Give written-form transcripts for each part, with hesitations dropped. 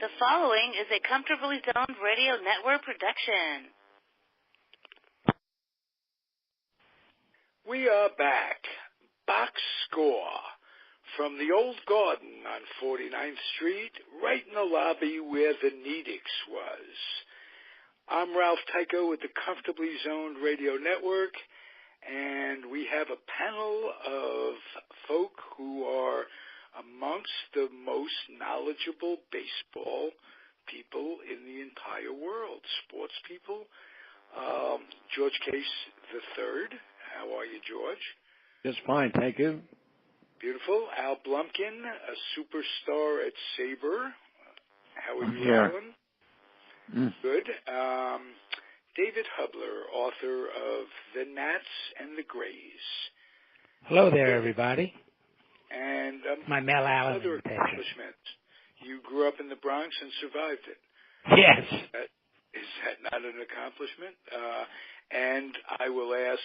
The following is a Comfortably Zoned Radio Network production. We are back. Bock score from the old garden on 49th Street, right in the lobby where the Nedick's was. I'm Ralph Tyko with the Comfortably Zoned Radio Network, and we have a panel of folk who are amongst the most knowledgeable baseball people in the entire world, sports people. George Case III. How are you, George? Just fine, thank you. Beautiful. Al Blumkin, a superstar at Sabre. How are you, Alan? Good. David Hubler, author of The Nats and the Grays. Hello there, everybody. And my Mel Allen other invitation. accomplishments. You grew up in the Bronx and survived it. Yes. Is that not an accomplishment? And I will ask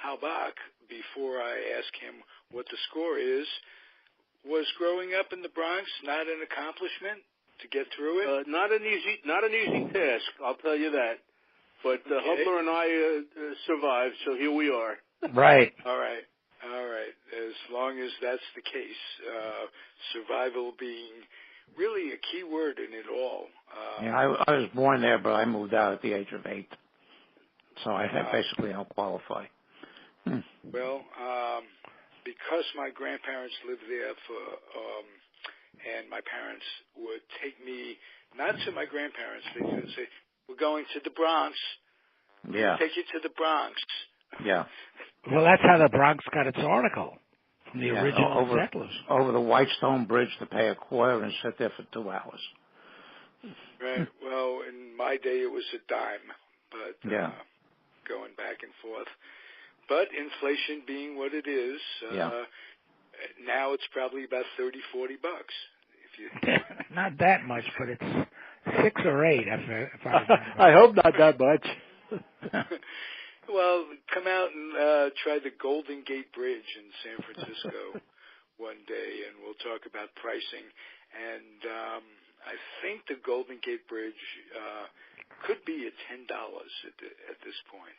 Hal Bock, before I ask him what the score is, was growing up in the Bronx not an accomplishment to get through it? Not an easy task, I'll tell you that. But okay. Hubler and I survived, so here we are. Right. All right. As long as that's the case, survival being really a key word in it all. I was born there, but I moved out at the age of 8. So I basically don't qualify. Well, because my grandparents lived there and my parents would take me, not to my grandparents, they would say, we're going to the Bronx. Yeah. We'll take you to the Bronx. Yeah. Well, that's how the Bronx got its article, from the original settlers. Over the Whitestone Bridge to pay a quarter and sit there for 2 hours. Right. Well, in my day it was a dime, but going back and forth. But inflation being what it is, now it's probably about $30-40. If you not that much, but it's 6 or 8. If I remember. I hope not that much. Well, come out and try the Golden Gate Bridge in San Francisco one day, and we'll talk about pricing. And I think the Golden Gate Bridge could be at $10 at this point.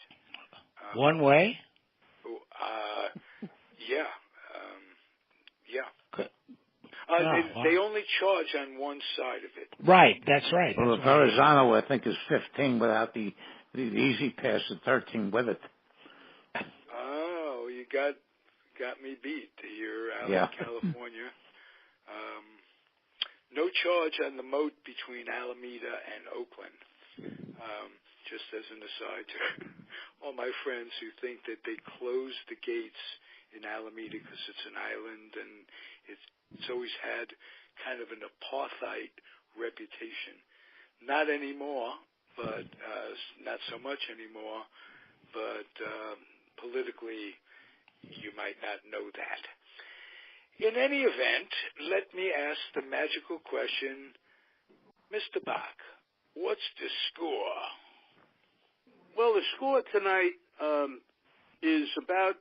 One way? Yeah. They only charge on one side of it. Right, that's right. Well, the Verrazano, I think, is 15 without the Easy Pass is 13 with it. Oh, you got me beat. You're out in California. No charge on the moat between Alameda and Oakland. Just as an aside to all my friends who think that they closed the gates in Alameda because it's an island and it's always had kind of an apartheid reputation. Not anymore, but not so much anymore. But politically, you might not know that. In any event, let me ask the magical question, Mr. Bock, what's the score? Well, the score tonight is about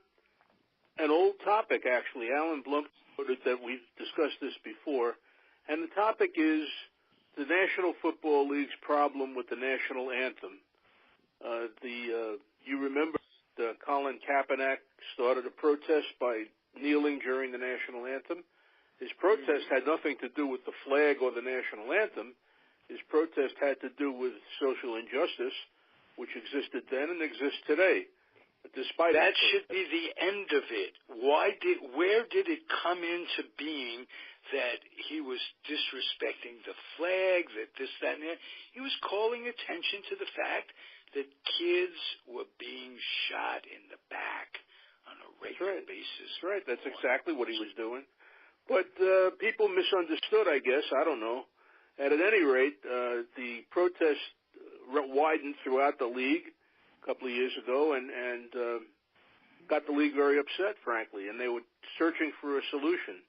an old topic, actually. Alan Blumkin noted that we've discussed this before, and the topic is the National Football League's problem with the national anthem. You remember Colin Kaepernick started a protest by kneeling during the national anthem. His protest had nothing to do with the flag or the national anthem. His protest had to do with social injustice, which existed then and exists today. But despite that should be the end of it. Where did it come into being that he was disrespecting the flag, that this, that, and that? He was calling attention to the fact that kids were being shot in the back on a regular basis. That's right. That's exactly what he was doing. But people misunderstood, I guess. I don't know. And at any rate, the protest widened throughout the league a couple of years ago and got the league very upset, frankly. And they were searching for a solution.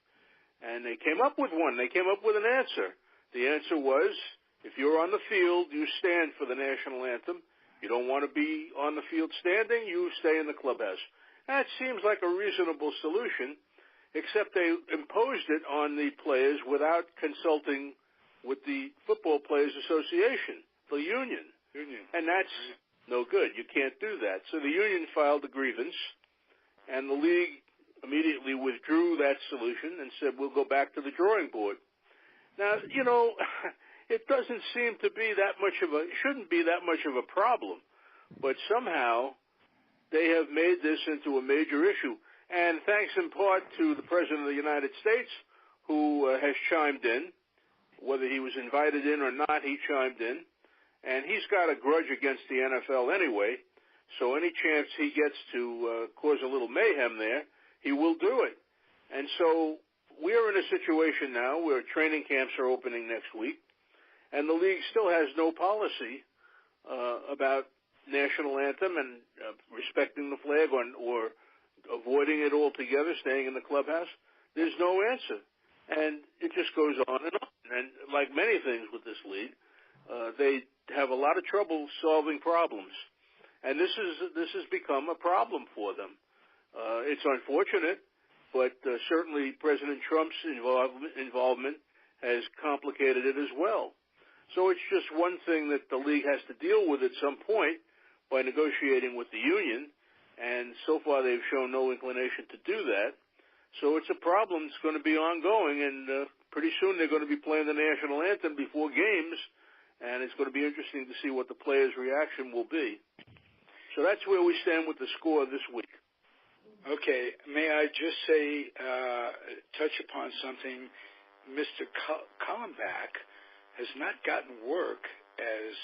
And they came up with one. They came up with an answer. The answer was, if you're on the field, you stand for the national anthem. You don't want to be on the field standing, you stay in the clubhouse. That seems like a reasonable solution, except they imposed it on the players without consulting with the Football Players Association, the union. And that's no good. You can't do that. So the union filed a grievance, and the league immediately withdrew that solution and said, we'll go back to the drawing board. Now, it doesn't seem to be shouldn't be that much of a problem, but somehow they have made this into a major issue. And thanks in part to the President of the United States, who has chimed in. Whether he was invited in or not, he chimed in. And he's got a grudge against the NFL anyway, so any chance he gets to cause a little mayhem there, he will do it. And so we're in a situation now where training camps are opening next week, and the league still has no policy about national anthem and respecting the flag or avoiding it altogether, staying in the clubhouse. There's no answer. And it just goes on and on. And like many things with this league, they have a lot of trouble solving problems, and this has become a problem for them. It's unfortunate, but certainly President Trump's involvement has complicated it as well. So it's just one thing that the league has to deal with at some point by negotiating with the union, and so far they've shown no inclination to do that. So it's a problem that's going to be ongoing, and pretty soon they're going to be playing the national anthem before games, and it's going to be interesting to see what the players' reaction will be. So that's where we stand with the score this week. Okay. May I just say, touch upon something? Mr. Cullenback has not gotten work as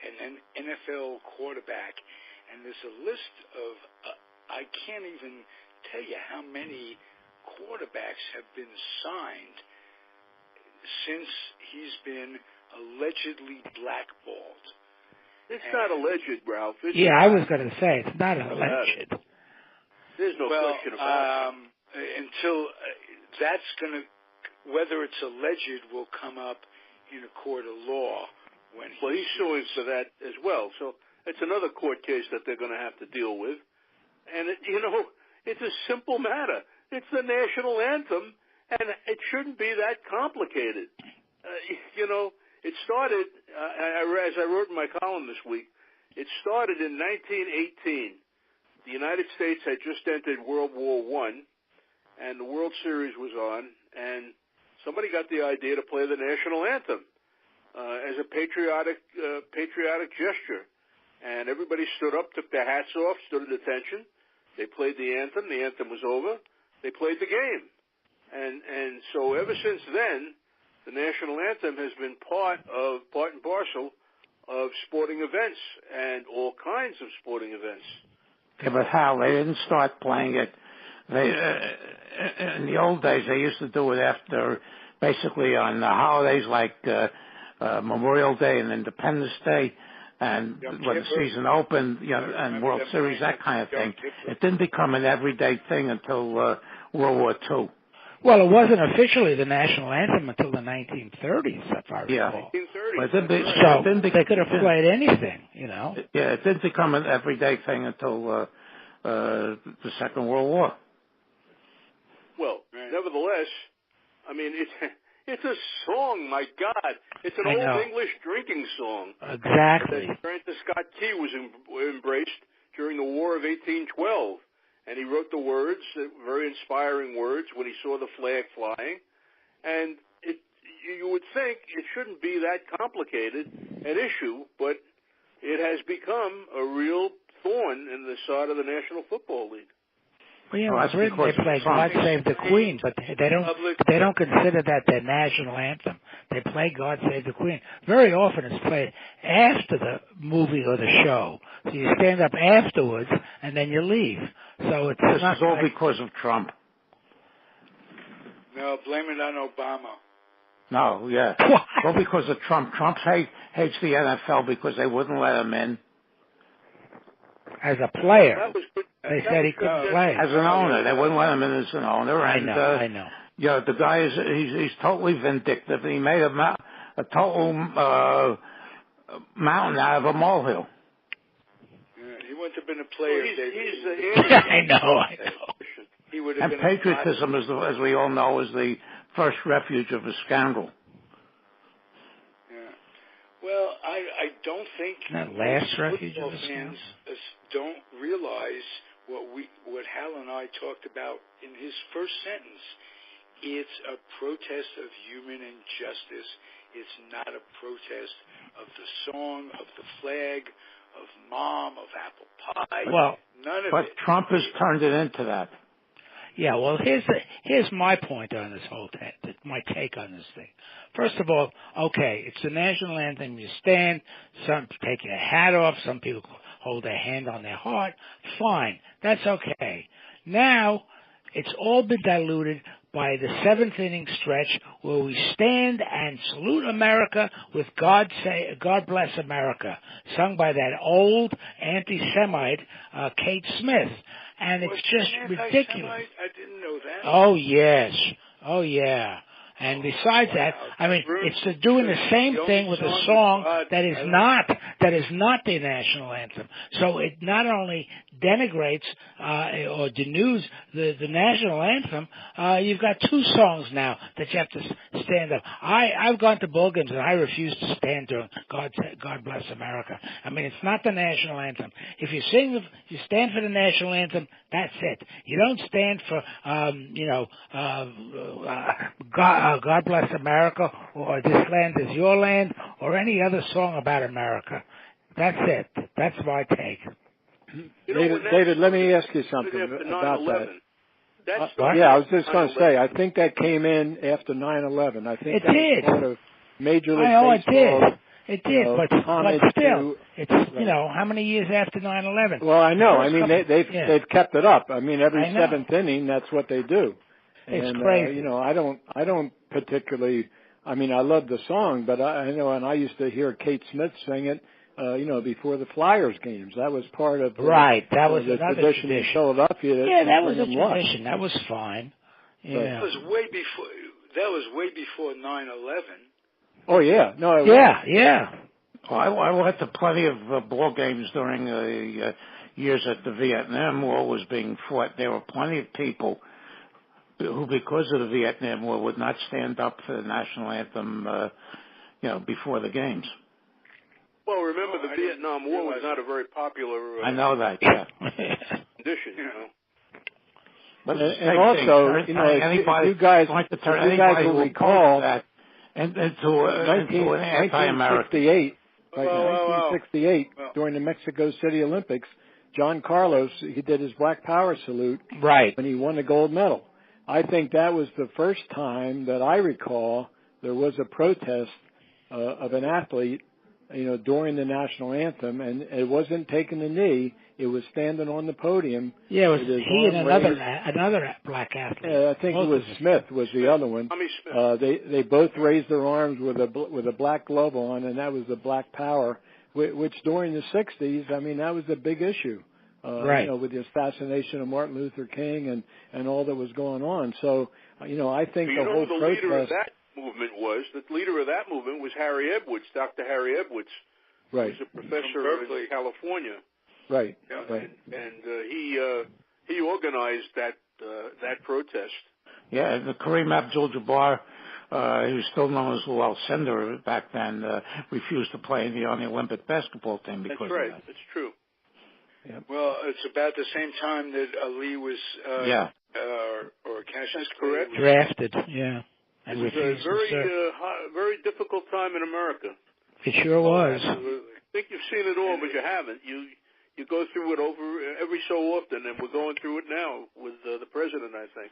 an NFL quarterback, and there's a list of, I can't even tell you how many quarterbacks have been signed since he's been allegedly blackballed. It's not alleged, Ralph. I was going to say, it's not alleged. There's no question about it. Until that's going to, whether it's alleged will come up in a court of law. He's suing for that as well. So it's another court case that they're going to have to deal with. And, it's a simple matter. It's the national anthem, and it shouldn't be that complicated. It started, as I wrote in my column this week, it started in 1918. The United States had just entered World War I, and the World Series was on, and somebody got the idea to play the national anthem as a patriotic gesture. And everybody stood up, took their hats off, stood at attention. They played the anthem. The anthem was over. They played the game. And so ever since then, the national anthem has been part and parcel of sporting events and all kinds of sporting events. Okay, but Hal, they didn't start playing it. In the old days, they used to do it after, basically on the holidays like Memorial Day and Independence Day, and when the season opened, and World Series, that kind of thing. It didn't become an everyday thing until World War II. Well, it wasn't officially the national anthem until the 1930s, if I recall. Yeah. 1930s. They could have played anything, Yeah, it didn't become an everyday thing until the Second World War. Well, nevertheless, I mean, it's a song, my God. It's an old English drinking song. Exactly. That Francis Scott Key was embraced during the War of 1812. And he wrote the words, very inspiring words, when he saw the flag flying. And you would think it shouldn't be that complicated an issue, but it has become a real thorn in the side of the National Football League. Well, they play God Save the Queen, but they don't consider that their national anthem. They play God Save the Queen. Very often it's played after the movie or the show. So you stand up afterwards and then you leave. So it's this is all because of Trump. No, blame it on Obama. No, yeah. All because of Trump. Trump hates the NFL because they wouldn't let him in. As a player. They said he couldn't play. As an owner. They wouldn't let him in as an owner. I And, know. Yeah, the guy he's totally vindictive. He made a total mountain out of a molehill. He wouldn't have been a player. I know. He would have and patriotism, as we all know, is the first refuge of a scoundrel. I don't think that last refuge of football fans don't realize what Hal and I talked about in his first sentence. It's a protest of human injustice. It's not a protest of the song, of the flag, of mom, of apple pie. Well, none of but it. Trump has turned it into that. Yeah, well, here's my point on this whole my take on this thing. First of all, okay, it's the national anthem. You stand, some take your hat off, some people hold their hand on their heart. Fine, that's okay. Now, it's all been diluted by the seventh inning stretch where we stand and salute America with God Bless America, sung by that old anti-Semite Kate Smith. And it's just ridiculous. I didn't know that. Oh, yes. Oh, yeah. And besides that, I mean, it's doing the same thing with a song that is not the national anthem. So it not only denigrates or denudes the national anthem, you've got two songs now that you have to stand up. I've gone to ball games and I refuse to stand during God Bless America. I mean, it's not the national anthem. If you stand for the national anthem, that's it. You don't stand for, God Bless America, or This Land Is Your Land, or any other song about America. That's it. That's my take. David, let me ask you something about that. I was just going to say, I think that came in after 9/11. I think that was part of Major League Baseball. It did, but still, it's, how many years after 9/11? Well, I know. I mean, they've kept it up. I mean, every seventh inning, that's what they do. It's crazy. I don't particularly. I mean, I love the song, but I know, and I used to hear Kate Smith sing it. Before the Flyers games, that was part of that was the another tradition in Philadelphia. That was a tradition. That was fine. Yeah, that was way before 9/11. Oh yeah, no. Yeah. Well, I went to plenty of ball games during the years that the Vietnam War was being fought. There were plenty of people who, because of the Vietnam War, would not stand up for the national anthem, before the games. Well, remember, the Vietnam War was not a very popular... I know that, yeah. ...condition, But and also, if you guys will recall that into an anti-American. 1968, during the Mexico City Olympics, John Carlos, he did his Black Power salute when he won the gold medal. I think that was the first time that I recall there was a protest of an athlete, during the national anthem, and it wasn't taking the knee; it was standing on the podium. Yeah, it was he and another black athlete. I think it was Smith was the other one. They both raised their arms with a black glove on, and that was the Black Power, which during the '60s, I mean, that was a big issue. With the assassination of Martin Luther King and all that was going on. So, I think the whole protest. The leader of that movement was Harry Edwards, Dr. Harry Edwards. Right. He was a professor in California. Right. And he organized that protest. Yeah, the Kareem Abdul-Jabbar, he was still known as Lowell Sender back then, refused to play in the Olympic basketball team because That's right. of that. That's true. Yeah. Well, it's about the same time that Ali was, or Cassius Clay drafted. Yeah. And it was a very difficult time in America. It sure was. Absolutely. I think you've seen it all, but you haven't. You go through it over every so often, and we're going through it now with the president, I think.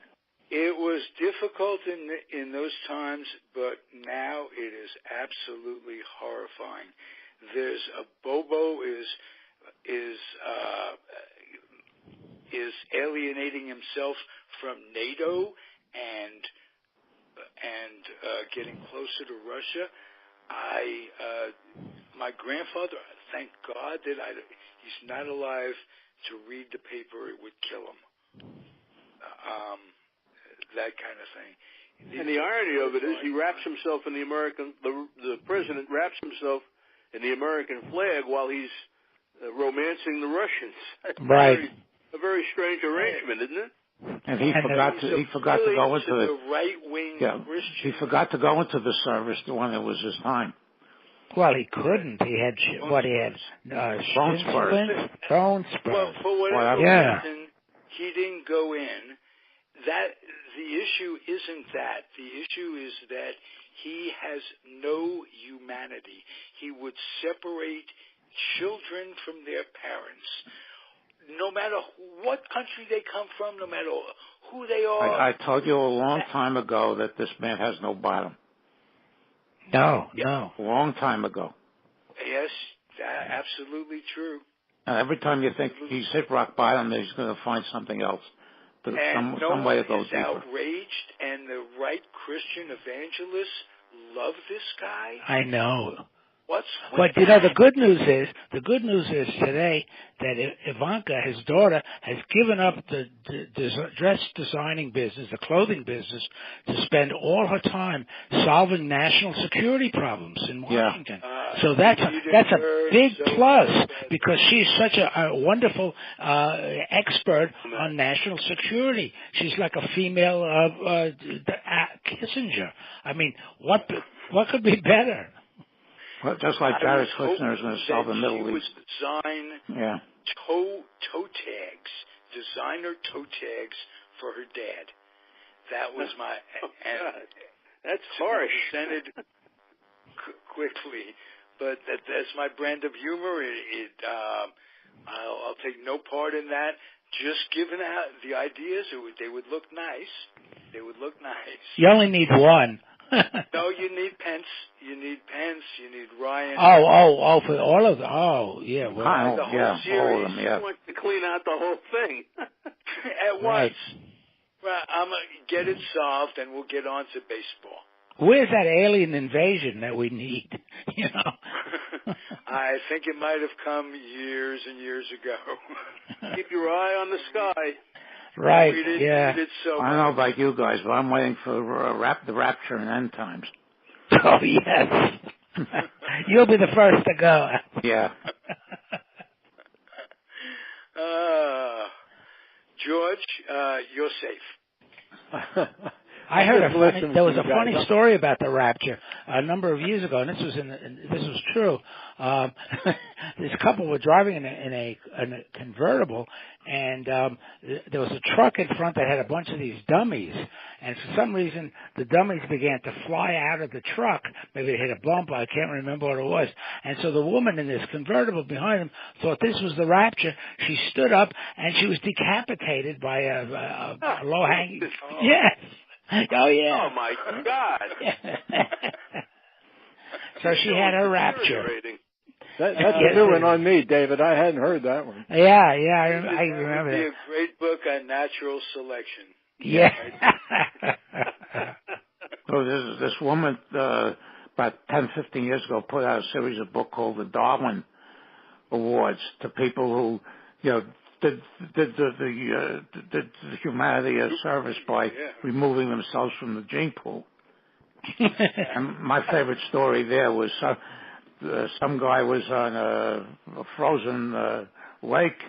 It was difficult in those times, but now it is absolutely horrifying. There's a Bobo is alienating himself from NATO and getting closer to Russia. My grandfather, thank God that he's not alive to read the paper. It would kill him. That kind of thing. And the irony of it is he wraps himself in the president wraps himself in the American flag while he's romancing the Russians. A very strange arrangement, isn't it? And he forgot to go into the right-wing Christian. He forgot to go into the service when it was his time. Well, he couldn't. He had bone spurs. Well, for whatever reason, he didn't go in. The issue isn't that. The issue is that he has no humanity. He would separate children from their parents, no matter what country they come from, no matter who they are. I told you a long time ago that this man has no bottom. No. A long time ago. Yes, absolutely true. And every time you think he's hit rock bottom, he's going to find something else. Some way to go deeper. Outraged, and the right Christian evangelists love this guy. I know. What's but you know, the good news is today that Ivanka, his daughter, has given up the dress designing business, the clothing business, to spend all her time solving national security problems in Washington. So that's a big plus because she's such a wonderful expert on national security. She's like a female Kissinger. I mean, what could be better? Well, just like Jared Kushner is going to solve the Middle East. Design toe tags, designer toe tags for her dad. That was my. That's harsh. Presented quickly, but that's my brand of humor. I'll take no part in that. Just giving out the ideas, they would look nice. They would look nice. You only need one. No, you need Pence. You need Ryan. Oh, for all of them. Oh, yeah. Well, the whole series. All of them, yeah. He wants to clean out the whole thing. At once. Right. I'm going to get it solved, and we'll get on to baseball. Where's that alien invasion that we need? You know? I think it might have come years and years ago. Keep your eye on the sky. Right, I don't know about you guys, but I'm waiting for the rapture and end times. Oh, yes. You'll be the first to go. Yeah. George, you're safe. I heard there was a funny story about the rapture a number of years ago, and this was true. This couple were driving in a convertible, and there was a truck in front that had a bunch of these dummies, and for some reason the dummies began to fly out of the truck. Maybe they hit a bump, I can't remember what it was. And so the woman in this convertible behind them thought this was the rapture. She stood up, and she was decapitated by a low-hanging... Yes. Oh, yeah. Oh, my God. So she had her rapture. That's a new one on me, David. I hadn't heard that one. Yeah, I remember that. It would be a great book on natural selection. Yeah. So this woman, about 10, 15 years ago, put out a series of books called the Darwin Awards to people who, did the humanity a service by removing themselves from the gene pool. And my favorite story there was some guy was on a frozen lake,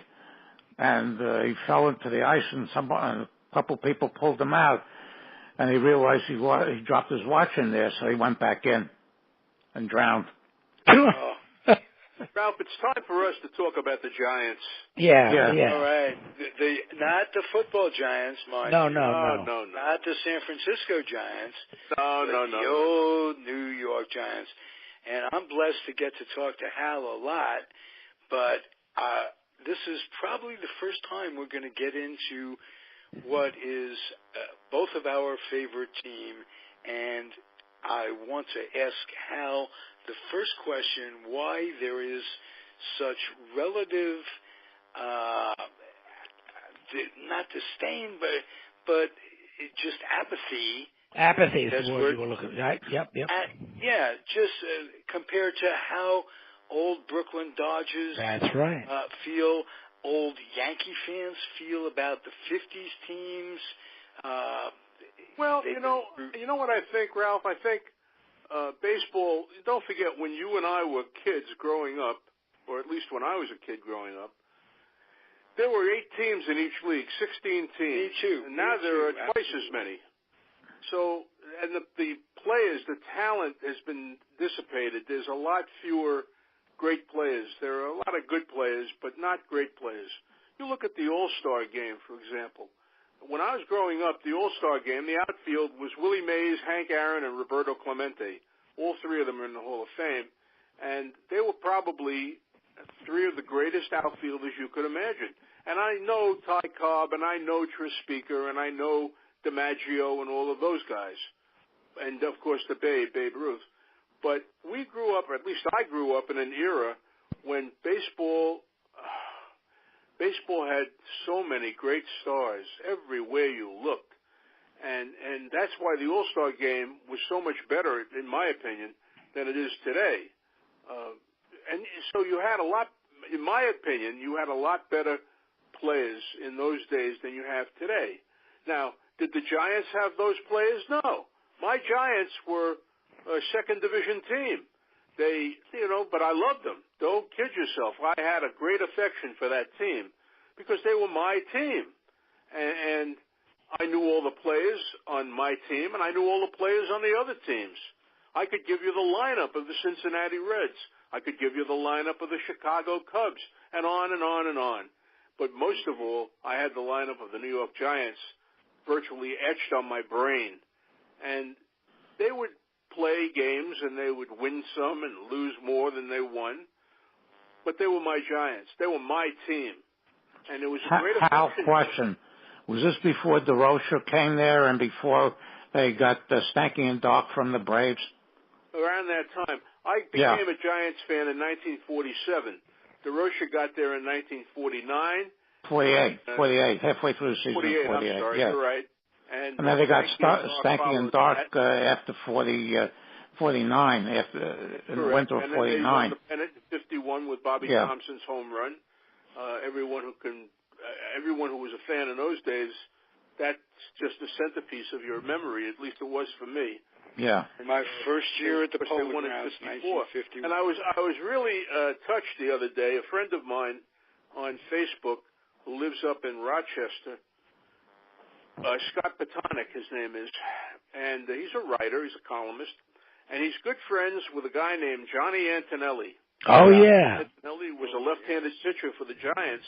and he fell into the ice, and a couple people pulled him out, and he realized he dropped his watch in there, so he went back in and drowned. Ralph, it's time for us to talk about the Giants. Yeah. All right. Not the football Giants, Mike. No. Not the San Francisco Giants. No. The old New York Giants. And I'm blessed to get to talk to Hal a lot, but this is probably the first time we're going to get into what is both of our favorite team, and I want to ask Hal the first question, why there is such relative, not disdain, but just apathy. Apathy is the word you were looking at. Right? Yep. Just compared to how old Brooklyn Dodgers feel, old Yankee fans feel about the 50s teams. Well, you know what I think, Ralph? I think baseball, don't forget, when you and I were kids growing up, or at least when I was a kid growing up, there were 8 teams in each league, 16 teams. Me too. And now there are twice as many. So the players, the talent has been dissipated. There's a lot fewer great players. There are a lot of good players, but not great players. You look at the All-Star game, for example. When I was growing up, the All-Star game, the outfield was Willie Mays, Hank Aaron, and Roberto Clemente. All three of them are in the Hall of Fame. And they were probably three of the greatest outfielders you could imagine. And I know Ty Cobb, and I know Tris Speaker, and I know DiMaggio and all of those guys. And, of course, the Babe Ruth. But we grew up, or at least I grew up in an era when baseball had so many great stars everywhere you looked. And that's why the All-Star game was so much better, in my opinion, than it is today. And so you had a lot, in my opinion, you had a lot better players in those days than you have today. Now, did the Giants have those players? No. My Giants were a second division team. But I loved them. Don't kid yourself. I had a great affection for that team because they were my team. And I knew all the players on my team, and I knew all the players on the other teams. I could give you the lineup of the Cincinnati Reds. I could give you the lineup of the Chicago Cubs, and on and on and on. But most of all, I had the lineup of the New York Giants virtually etched on my brain. And they would play games, and they would win some and lose more than they won. But they were my Giants. They were my team. And it was a great Hal, question. Was this before DeRocher came there and before they got Stanky and Dock from the Braves? Around that time. I became a Giants fan in 1947. DeRocher got there in 1949. 48, halfway through the season. 48, I'm sorry, yeah. You're right. And then they got Stanky and Dock after 49, in the winter of 49. And then they won the pennant in 51 with Bobby Thompson's home run. Everyone who was a fan in those days, that's just a centerpiece of your memory. At least it was for me. Yeah. My first year at the Polo Grounds, 1951. And I was really touched the other day. A friend of mine on Facebook who lives up in Rochester, Scott Patonic, his name is, and he's a writer, he's a columnist, and he's good friends with a guy named Johnny Antonelli. Oh, yeah. Antonelli was a left-handed pitcher for the Giants.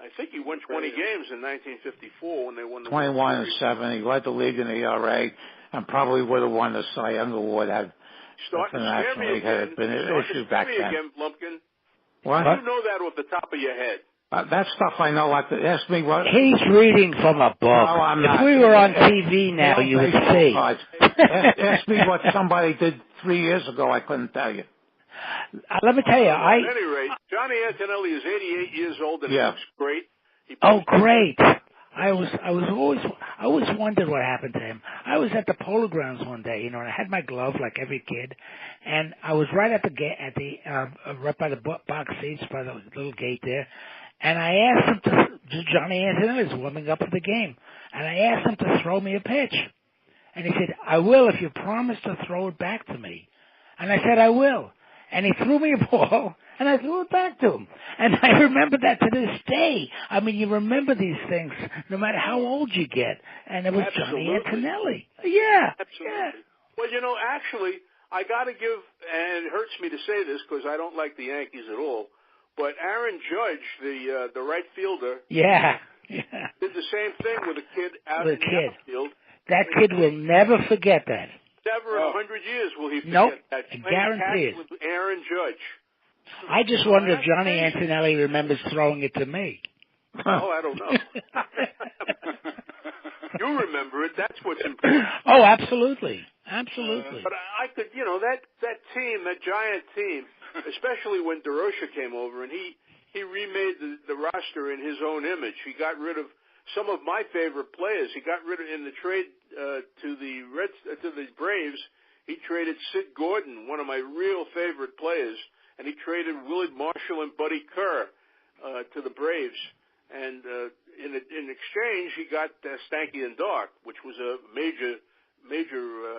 I think he won 20 games in 1954 when they won the 21-7. He led the league in the ERA and probably would have won the Cy Young Award had the National League had been issued back then. Again, Blumkin. What? You know that off the top of your head. That stuff I know. Ask me what. He's reading from a book. No, I'm not. If we were on TV now, you would see. Ask me what somebody did 3 years ago. I couldn't tell you. Let me tell you, At any rate, Johnny Antonelli is 88 years old and he looks great. Great! I always wondered what happened to him. I was at the Polo Grounds one day, and I had my glove like every kid, and I was right at the right by the box seats by the little gate there, and I asked him Johnny Antonelli was warming up for the game, and I asked him to throw me a pitch, and he said, "I will if you promise to throw it back to me," and I said, "I will." And he threw me a ball, and I threw it back to him. And I remember that to this day. I mean, you remember these things no matter how old you get. And it was Johnny Antonelli. Yeah. Absolutely. Yeah. Well, actually, I got to give, and it hurts me to say this because I don't like the Yankees at all, but Aaron Judge, the right fielder, did the same thing with a kid out in the outfield. That kid will never forget that. Never in 100 years will he forget that. I guarantee it. With Aaron Judge. I just wonder if Johnny Antonelli remembers throwing it to me. Oh, I don't know. You remember it. That's what's important. Oh, absolutely. Absolutely. But I could, that team, that Giant team, especially when DeRocher came over and he remade the roster in his own image. He got rid of some of my favorite players. He got rid of, in the trade to the Braves, he traded Sid Gordon, one of my real favorite players, and he traded Willard Marshall and Buddy Kerr to the Braves. And in exchange, he got Stanky and Dock, which was a major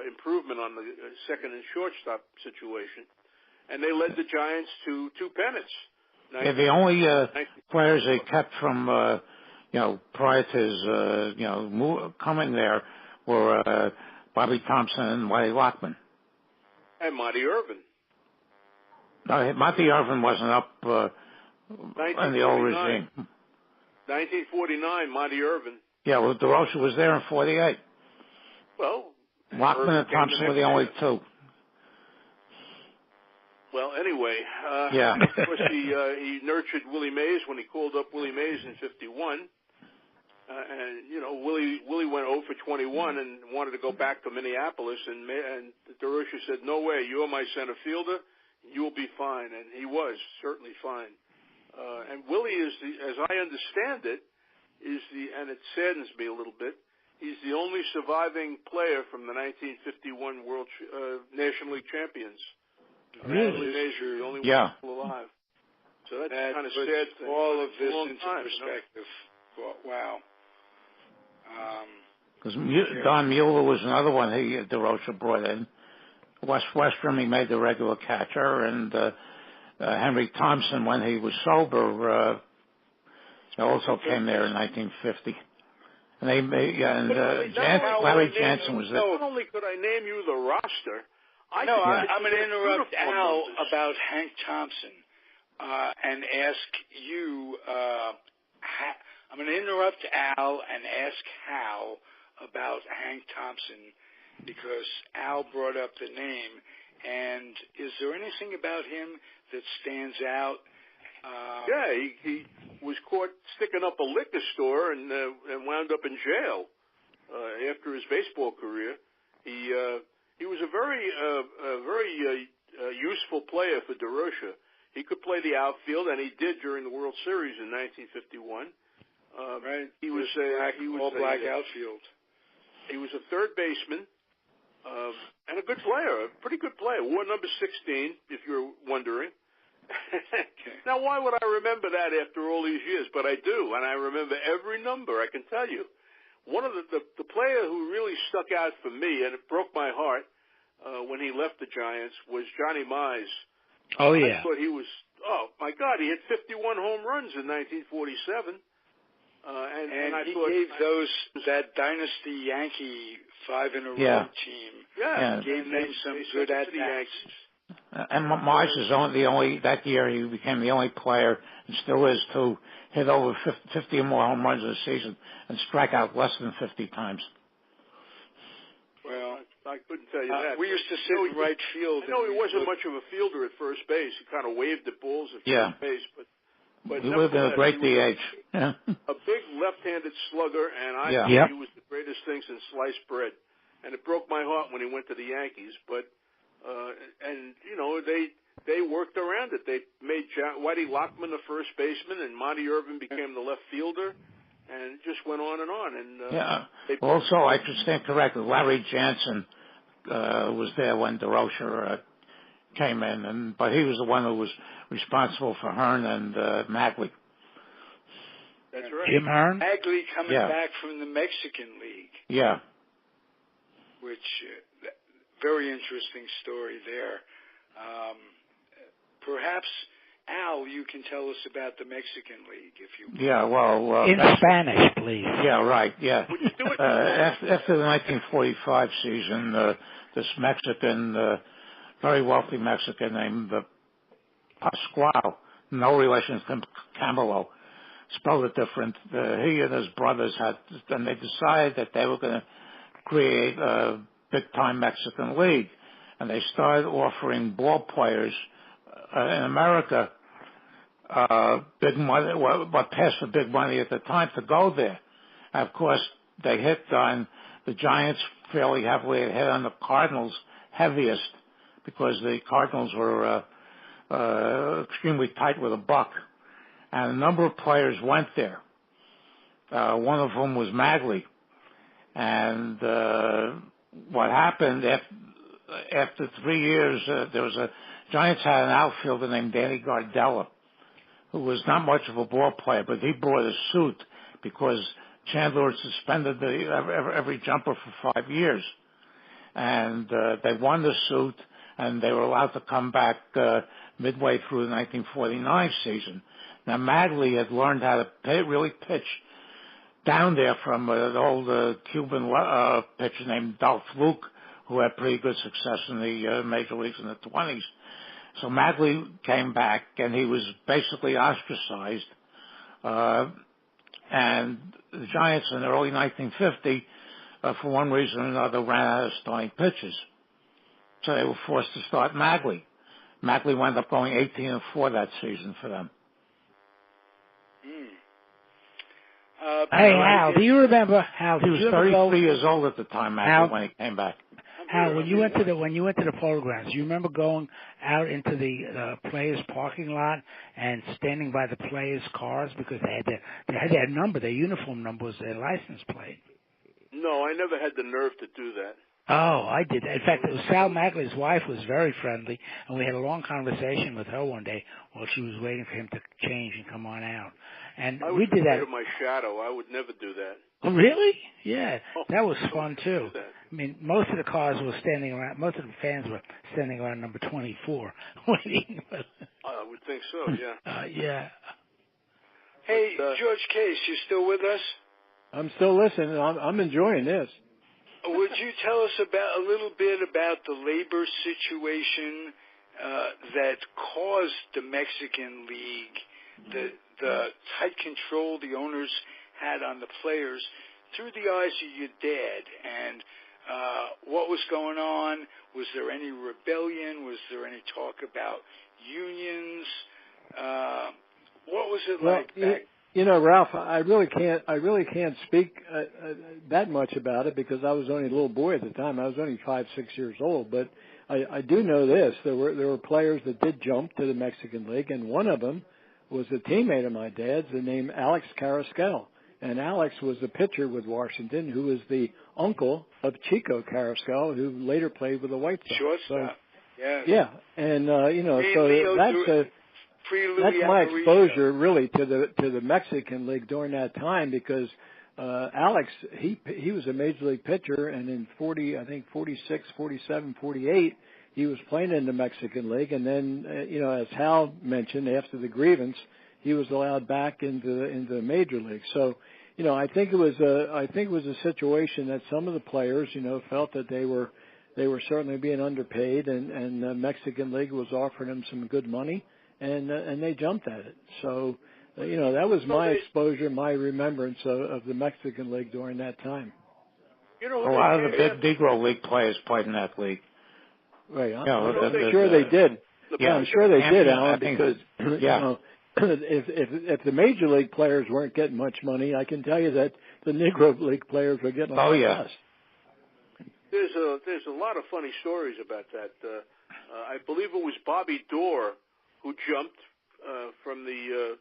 improvement on the second and shortstop situation. And they led the Giants to 2 pennants. The only players they kept from prior to his, coming there were Bobby Thompson and Willie Lockman. And Monty Irvin. No, Monty Irvin wasn't up in the old regime. 1949, Monty Irvin. Yeah, well, DeRocher was there in 48. Well, Lockman and Thompson were the only two. Well, anyway, yeah. Of course, he nurtured Willie Maze when he called up Willie Maze in 51. And, you know, Willie went 0 for 21 and wanted to go back to Minneapolis. And DeRocher said, no way, you're my center fielder. You will be fine. And he was certainly fine. And Willie is, as I understand it, and it saddens me a little bit, he's the only surviving player from the 1951 National League champions. Really? Measure, the only one still alive. So that's kind of sad. All of this into perspective. You know? Wow. Because Don Mueller was another one DeRocher brought in. Westrum, he made the regular catcher, and Henry Thompson, when he was sober, also came there in 1950. And Larry Jansen was there. Not only could I name you the roster, I'm going to interrupt Al about Hank Thompson and ask you. I'm going to interrupt Al and ask Hal about Hank Thompson because Al brought up the name. And is there anything about him that stands out? Yeah, he was caught sticking up a liquor store and wound up in jail after his baseball career. He was a very useful player for DeRocher. He could play the outfield, and he did during the World Series in 1951. Right. He was all-black outfield. He was a third baseman and a good player, a pretty good player. Wore number 16, if you're wondering. Now, why would I remember that after all these years? But I do, and I remember every number, I can tell you. One of the player who really stuck out for me, and it broke my heart when he left the Giants, was Johnny Mize. Oh, yeah. I thought he was, oh, my God, he hit 51 home runs in 1947. And I he thought, gave that dynasty Yankee 5-in-a-row team. Yeah. Gave them some good at-bats. And Mize is that year he became the only player, and still is, to hit over 50 or more home runs in a season and strike out less than 50 times. Well, I couldn't tell you that. We used to sit in right field. I know he wasn't much of a fielder at first base. He kind of waved at balls at first base, but he would have been a great DH. A big left-handed slugger, and I thought he was the greatest thing since sliced bread. And it broke my heart when he went to the Yankees, but and you know they worked around it. They made Whitey Lockman the first baseman, and Monty Irvin became the left fielder, and it just went on and on. And also, I should stand corrected. Larry Jansen was there when DeRocher came in, but he was the one who was responsible for Hearn and Magley. That's right. Jim Hearn? Magley coming back from the Mexican League. Yeah. Which, very interesting story there. Perhaps, Al, you can tell us about the Mexican League, if you will. Yeah, well... in Spanish, please. Yeah, right, yeah. Would you do it? After the 1945 season, this Mexican, very wealthy Mexican named Pascual, no relation to Camilo, spelled it different. He and his brothers and they decided that they were going to create a big-time Mexican league. And they started offering ball players in America big money, what passed for big money at the time, to go there. And of course, they hit on the Giants fairly heavily. They hit on the Cardinals heaviest because the Cardinals were extremely tight with a buck. And a number of players went there. One of them was Magley. And what happened after 3 years, Giants had an outfielder named Danny Gardella, who was not much of a ball player, but he brought a suit because Chandler had suspended every jumper for 5 years. And they won the suit, and they were allowed to come back midway through the 1949 season. Now, Magley had learned how to really pitch down there from an old Cuban pitcher named Dolph Luke, who had pretty good success in the major leagues in the 20s. So Magley came back, and he was basically ostracized. And the Giants in early 1950, for one reason or another, ran out of starting pitchers. So they were forced to start Magley. Magley wound up going 18-4 that season for them. Hey, Hal, do you remember Hal? He was 33 years old at the time, Magley, when he came back. Hal, when you went to the programs, do you remember going out into the players' parking lot and standing by the players' cars because they had their number, their uniform number was their license plate? No, I never had the nerve to do that. Oh, I did. In fact, it was Sal Magley's wife was very friendly, and we had a long conversation with her one day while she was waiting for him to change and come on out. And we did that. I would my shadow. I would never do that. Oh, really? Yeah, that was fun too. I mean, most of the cars were standing around. Most of the fans were standing around number 24, waiting. I would think so. Yeah. Yeah. Hey, George Case, you still with us? I'm still listening. I'm enjoying this. Would you tell us a little bit about the labor situation that caused the Mexican League, the tight control the owners had on the players through the eyes of your dad, and what was going on? Was there any rebellion? Was there any talk about unions? What was it like back? You know, Ralph, I really can't speak that much about it because I was only a little boy at the time. I was only 5-6 years old, but I do know this: there were players that did jump to the Mexican League, and one of them was a teammate of my dad's, named Alex Carrascal. And Alex was a pitcher with Washington, who was the uncle of Chico Carrascal, who later played with the White Sox. Shortstop. So, yeah, and so that's my exposure really to the Mexican League during that time because Alex he was a major league pitcher, and in 46, 47, 48 he was playing in the Mexican League, and then as Hal mentioned, after the grievance he was allowed back into the major league. So I think it was a situation that some of the players felt that they were certainly being underpaid, and the Mexican League was offering them some good money. And they jumped at it. So, that was my exposure, my remembrance of the Mexican League during that time. A lot of the big Negro League players played in that league. Right. I'm sure they did. Yeah, I'm sure they did, Alan, because if the Major League players weren't getting much money, I can tell you that the Negro League players were getting a lot less. There's a lot of funny stories about that. I believe it was Bobby Dorr who jumped from the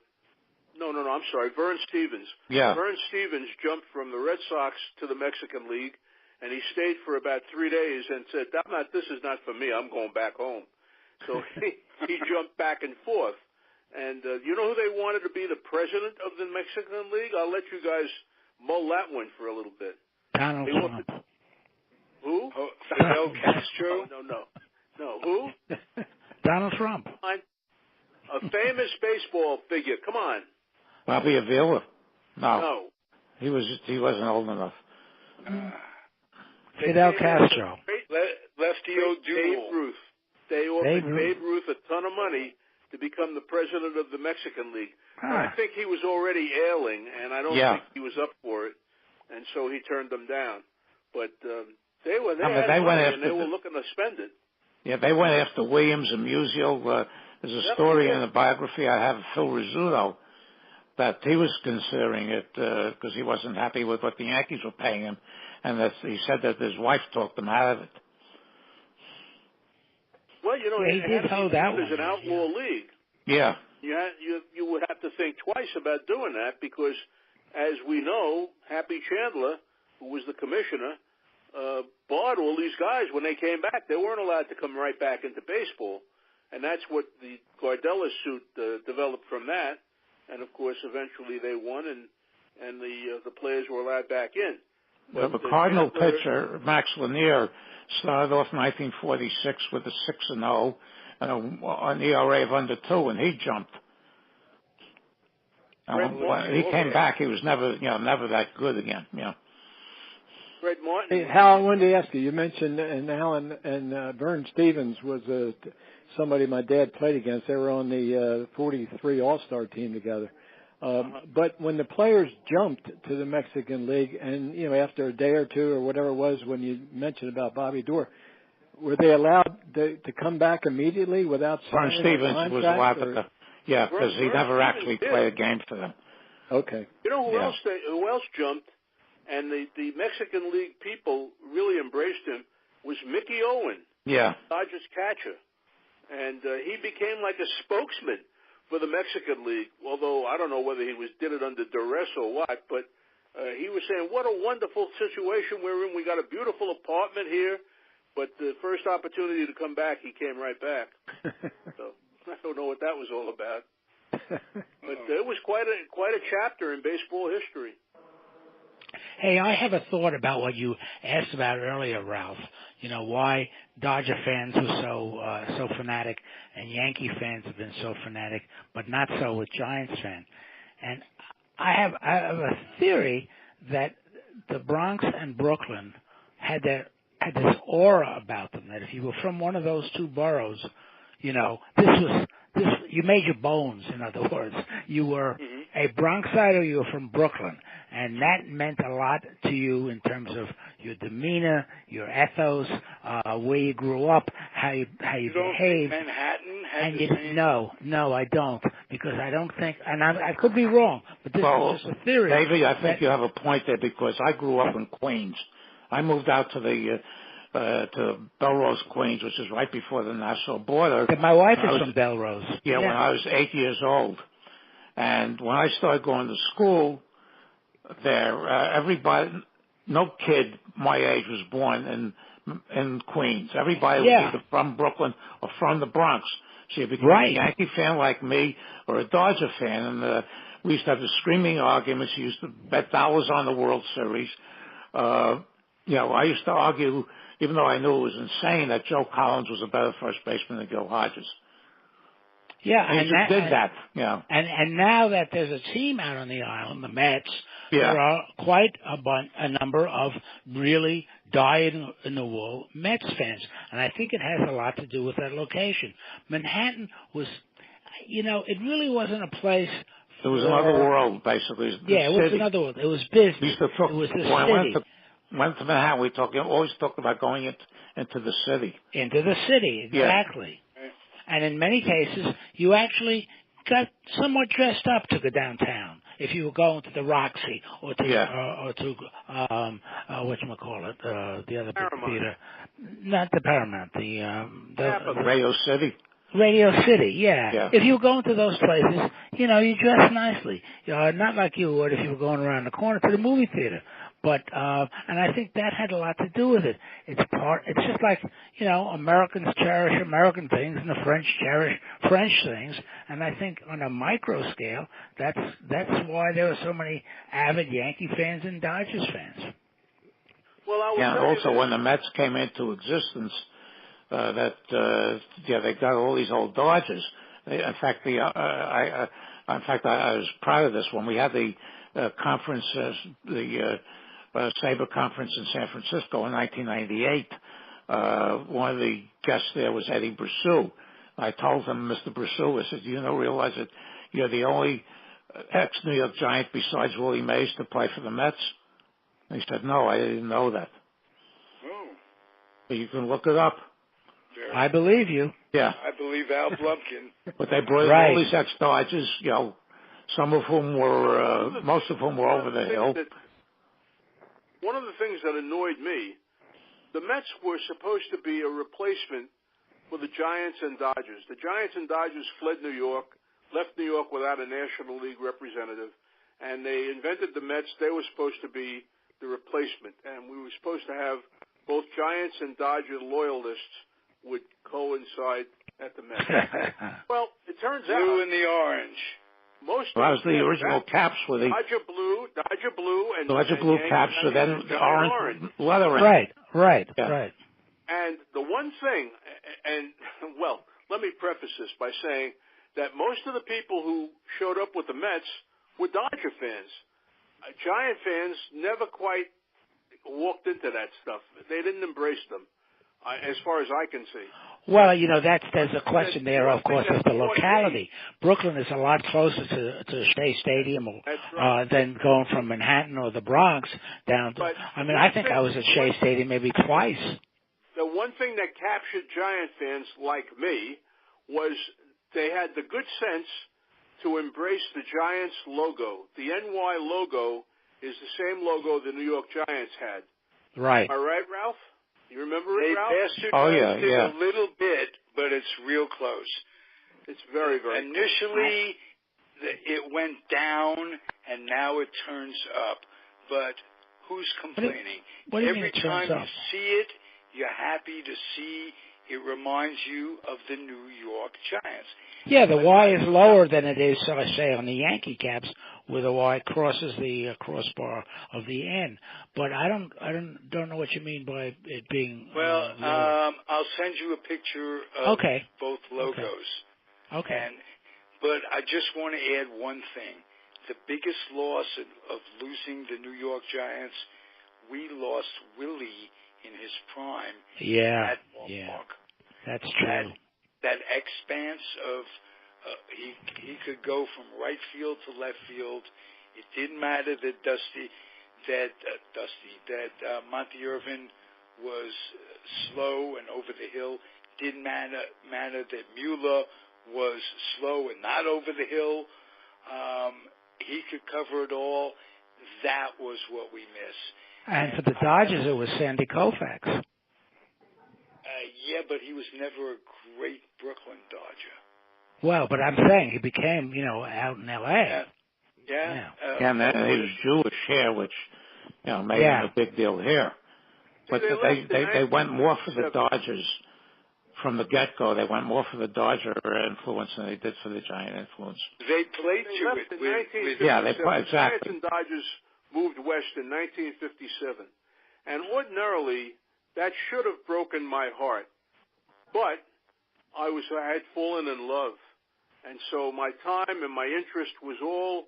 I'm sorry, Vern Stevens. Yeah. Vern Stevens jumped from the Red Sox to the Mexican League, and he stayed for about 3 days and said, this is not for me, I'm going back home. So he jumped back and forth. And you know who they wanted to be the president of the Mexican League? I'll let you guys mull that one for a little bit. Donald Trump. Who? Fidel Castro? No, who? Donald Trump. A famous baseball figure. Come on. Bobby Avila. No. He wasn't old enough. Fidel Castro. Lefty O'Doul. Babe Ruth. They offered Babe Ruth a ton of money to become the president of the Mexican League. I think he was already ailing, and I don't think he was up for it, and so he turned them down. But they were looking to spend it. Yeah, they went after Williams and Musial. There's a story in the biography I have of Phil Rizzuto that he was considering it because he wasn't happy with what the Yankees were paying him, and that he said that his wife talked him out of it. Well, he did hold that one. It's an outlaw league. Yeah. You would have to think twice about doing that because, as we know, Happy Chandler, who was the commissioner, barred all these guys when they came back. They weren't allowed to come right back into baseball. And that's what the Gardella suit developed from that. And, of course, eventually they won, and the players were allowed back in. But the Cardinal pitcher, Max Lanier, started off 1946 with a 6-0 and an ERA of under 2, and he jumped. And when he came back, he was never that good again. Fred Martin. Hey, Hal, I wanted to ask you. You mentioned Alan and Vern Stevens was somebody my dad played against. They were on the 43 All-Star team together. But when the players jumped to the Mexican League, and after a day or two or whatever it was, when you mentioned about Bobby Doerr, were they allowed to come back immediately without signing a contract? Vern Stevens was allowed to. Yeah, because he never actually played a game for them. Okay. You know who else jumped? And the Mexican League people really embraced him, was Mickey Owen, Dodgers catcher. And he became like a spokesman for the Mexican League, although I don't know whether he did it under duress or what, but he was saying, what a wonderful situation we're in. We got a beautiful apartment here, but the first opportunity to come back, he came right back. So I don't know what that was all about. But it was quite a chapter in baseball history. Hey, I have a thought about what you asked about earlier, Ralph. Why Dodger fans were so fanatic and Yankee fans have been so fanatic, but not so with Giants fans. And I have a theory that the Bronx and Brooklyn had this aura about them, that if you were from one of those two boroughs, you made your bones, in other words. You were a Bronxite or you were from Brooklyn. And that meant a lot to you in terms of your demeanor, your ethos, where you grew up, how you behaved. Think Manhattan had the same? No, I don't, because I don't think, and I could be wrong, but this is just a theory. David, I think you have a point there, because I grew up in Queens. I moved out to to Belrose, Queens, which is right before the national border. But my wife is from Belrose. Yeah, when I was 8 years old. And when I started going to school there, everybody, no kid my age was born in Queens. Everybody was either from Brooklyn or from the Bronx. So you became a Yankee fan like me or a Dodger fan. And we used to have the screaming arguments. We used to bet dollars on the World Series. I used to argue, even though I knew it was insane, that Joe Collins was a better first baseman than Gil Hodges. Yeah, and he did that. Yeah, and now that there's a team out on the island, the Mets, there are quite a number of really dyed-in-the-wool Mets fans, and I think it has a lot to do with that location. Manhattan was, it really wasn't a place. It was another world, basically. It was another world. It was business. It was the city. Went to Manhattan, we always talked about going into the city. Into the city, exactly. Yeah. And in many cases, you actually got somewhat dressed up to go downtown. If you were going to the Roxy or to whatchamacallit, the other big theater, not the Paramount, the Radio City. Radio City, yeah. If you were going to those places, you dress nicely. Not like you would if you were going around the corner to the movie theater. But, and I think that had a lot to do with it. It's just like, Americans cherish American things and the French cherish French things. And I think on a micro scale, that's why there are so many avid Yankee fans and Dodgers fans. Well, also when the Mets came into existence, they got all these old Dodgers. In fact, I was proud of this when we had the conference, Sabre Conference in San Francisco in 1998. One of the guests there was Eddie Brissou. I told him, Mr. Brissou, I said, do you realize that you're the only ex-New York Giant besides Willie Mays to play for the Mets? And he said, no, I didn't know that. Oh. But you can look it up. I believe you. Yeah. I believe Al Blumkin. But they brought all these ex-Dodgers, some of whom were, most of whom were over the hill. One of the things that annoyed me, the Mets were supposed to be a replacement for the Giants and Dodgers. The Giants and Dodgers fled New York, left New York without a National League representative, and they invented the Mets. They were supposed to be the replacement, and we were supposed to have both Giants and Dodger loyalists would coincide at the Mets. Well, it turns out blue and the orange. That was the original caps with the Dodger blue, and Dodger blue caps with then the orange lettering. Right. And the one thing, let me preface this by saying that most of the people who showed up with the Mets were Dodger fans. Giant fans never quite walked into that stuff. They didn't embrace them, as far as I can see. Well, there's a question there, of course, is the locality. Brooklyn is a lot closer to Shea Stadium than going from Manhattan or the Bronx down to. I think I was at Shea Stadium maybe twice. The one thing that captured Giant fans like me was they had the good sense to embrace the Giants logo. The NY logo is the same logo the New York Giants had. Right. Am I right, Ralph? You remember it, Ralph? A little bit, but it's real close. It's very, very Initially, it went down, and now it turns up. But who's complaining? What do you mean Every it time turns up? you see it, you're happy to see it reminds you of the New York Giants. Yeah, the Y is lower than it is, say, on the Yankee caps, where the Y crosses the crossbar of the N. But I don't know what you mean by it being. Well, I'll send you a picture of both logos. Okay. But I just want to add one thing: the biggest loss of losing the New York Giants, we lost Willie in his prime. Yeah. At Bock. That's true. That expanse of he could go from right field to left field. It didn't matter that Monty Irvin was slow and over the hill. Didn't matter that Mueller was slow and not over the hill. He could cover it all. That was what we miss. And for the Dodgers, it was Sandy Koufax. Yeah, but he was never a great Brooklyn Dodger. Well, but I'm saying he became, out in L.A. Yeah. And he was Jewish here, which, made him a big deal here. But they went more for the Dodgers from the get-go. They went more for the Dodger influence than they did for the Giant influence. They played to it. They played, exactly. Giants and Dodgers moved west in 1957. And ordinarily, that should have broken my heart. But I had fallen in love. And so my time and my interest was all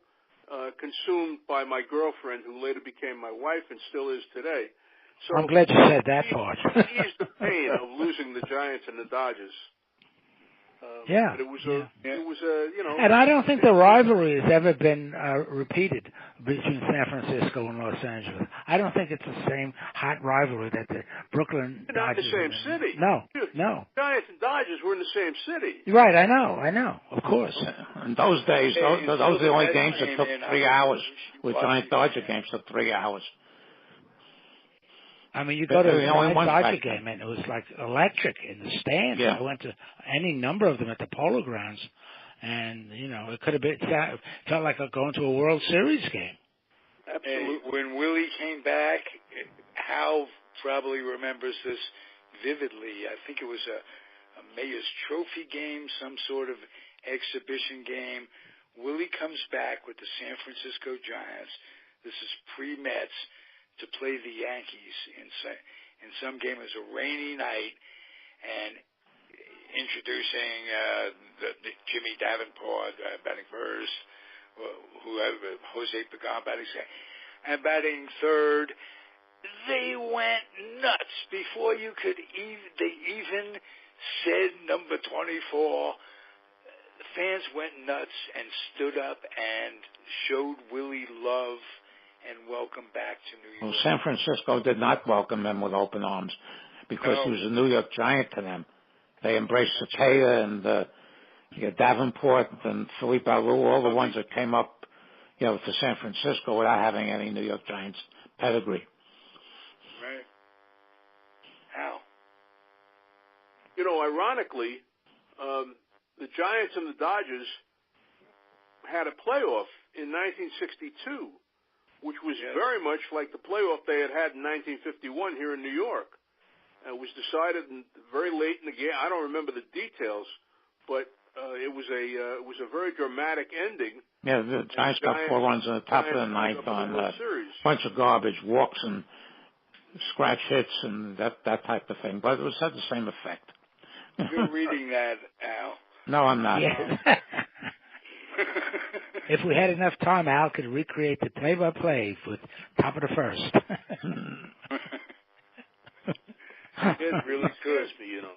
consumed by my girlfriend, who later became my wife and still is today. So I'm glad you said that part. eased the pain of losing the Giants and the Dodgers. But it was And I don't think the rivalry has ever been repeated between San Francisco and Los Angeles. I don't think it's the same hot rivalry that the Brooklyn They're not Dodgers. in the same city. No. Giants and Dodgers were in the same city. Right, I know, of course. In those days, those were the only games that took 3 hours. With Giant Dodger games took 3 hours. I mean, you go to a Dodger game, and it was like electric in the stands. Yeah. I went to any number of them at the Polo Grounds, and, it could have been, felt like going to a World Series game. Absolutely. When Willie came back, Hal probably remembers this vividly. I think it was a Mayor's Trophy game, some sort of exhibition game. Willie comes back with the San Francisco Giants. This is pre-Mets, to play the Yankees in some game. It was a rainy night, and introducing the Jimmy Davenport batting first, Jose Pagan batting second, and batting third. They went nuts before you could they even said number 24. The fans went nuts and stood up and showed Willie love and welcome back to New York. Well, San Francisco did not welcome him with open arms because he was a New York Giant to them. They embraced Sakaya and Davenport and Philippe Alou, all the ones that came up, to San Francisco without having any New York Giants pedigree. Right. How? Ironically, the Giants and the Dodgers had a playoff in 1962. Which was very much like the playoff they had in 1951 here in New York. It was decided very late in the game. I don't remember the details, but it was a very dramatic ending. Yeah, the Giants got 4 runs in the top of the ninth on a bunch of garbage, walks and scratch hits and that type of thing. But it had the same effect. You're reading that, Al. No, I'm not. Yeah. if we had enough time, Al could recreate the play-by-play for top of the first. It really scares me, you know.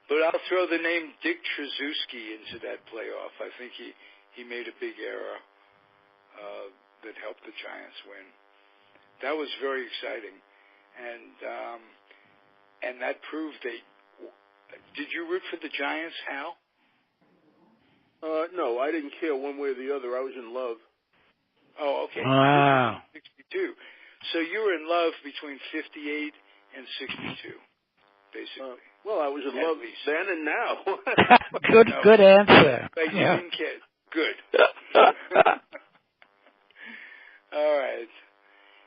But I'll throw the name Dick Trzaskowski into that playoff. I think he made a big error that helped the Giants win. That was very exciting, and that proved they. Did you root for the Giants, Hal? No, I didn't care one way or the other. I was in love. Oh, okay. Wow. 62. So you were in love between 58 and 62, basically. Well, I was in love then and now. Good answer. But you didn't care. Good. All right.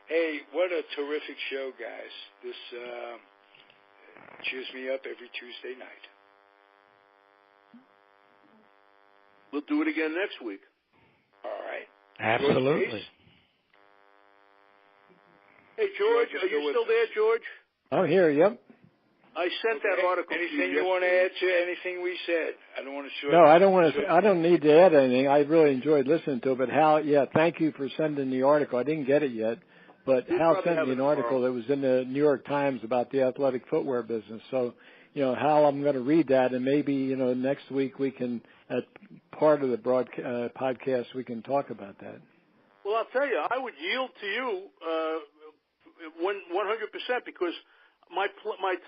Hey, what a terrific show, guys. This cheers me up every Tuesday night. We'll do it again next week. All right. Absolutely. Hey, George, are you still there, George? I'm here, yep. I sent that article Anything to you. You want to add to anything we said? I don't want to show. No, I don't want to. I don't need to add anything. I really enjoyed listening to it. But Hal, thank you for sending the article. I didn't get it yet, but Hal sent me an article that was in the New York Times about the athletic footwear business. So, Hal, I'm going to read that, and maybe next week we can, at part of the podcast, we can talk about that. Well, I'll tell you, I would yield to you 100% because my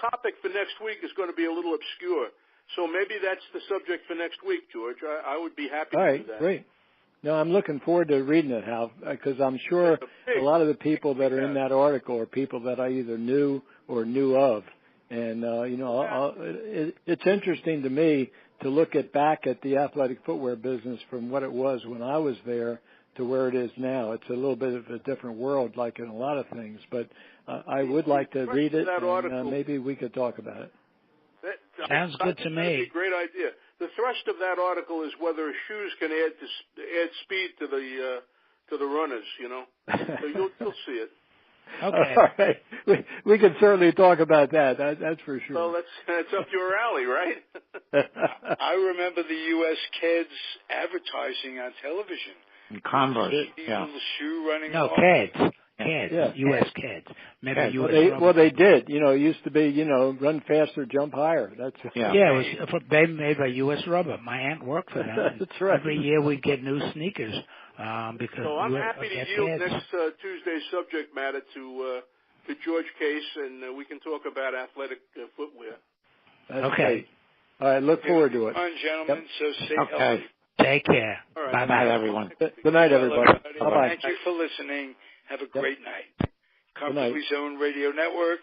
topic for next week is going to be a little obscure. So maybe that's the subject for next week, George. I would be happy to do that. All right, great. No, I'm looking forward to reading it, Hal, because I'm sure a lot of the people that are in that article are people that I either knew or knew of. And, it's interesting to me to look back at the athletic footwear business from what it was when I was there to where it is now. It's a little bit of a different world, like in a lot of things, but I would like to read it, and maybe we could talk about it. Sounds good to me. That'd be a great idea. The thrust of that article is whether shoes can add speed to the runners. So you'll see it. Okay. All right. We can certainly talk about that. That's for sure. Well, that's up your alley, right? I remember the U.S. Kids advertising on television. Converse, little shoe running. No, off. Kids. U.S. Kids. Maybe U.S. They did. It used to be, run faster, jump higher. That's it was made by U.S. Rubber. My aunt worked for them. That's right. Every year we'd get new sneakers because. So I'm happy to yield next Tuesday's subject matter to George Case, and we can talk about athletic footwear. That's great. All right, look forward to it. Fun, gentlemen. So stay healthy. Take care. All right. Bye-bye, everyone. Good night, everybody. Bye-bye. Thank you for listening. Have a great night. Comfortably Zone Radio Network.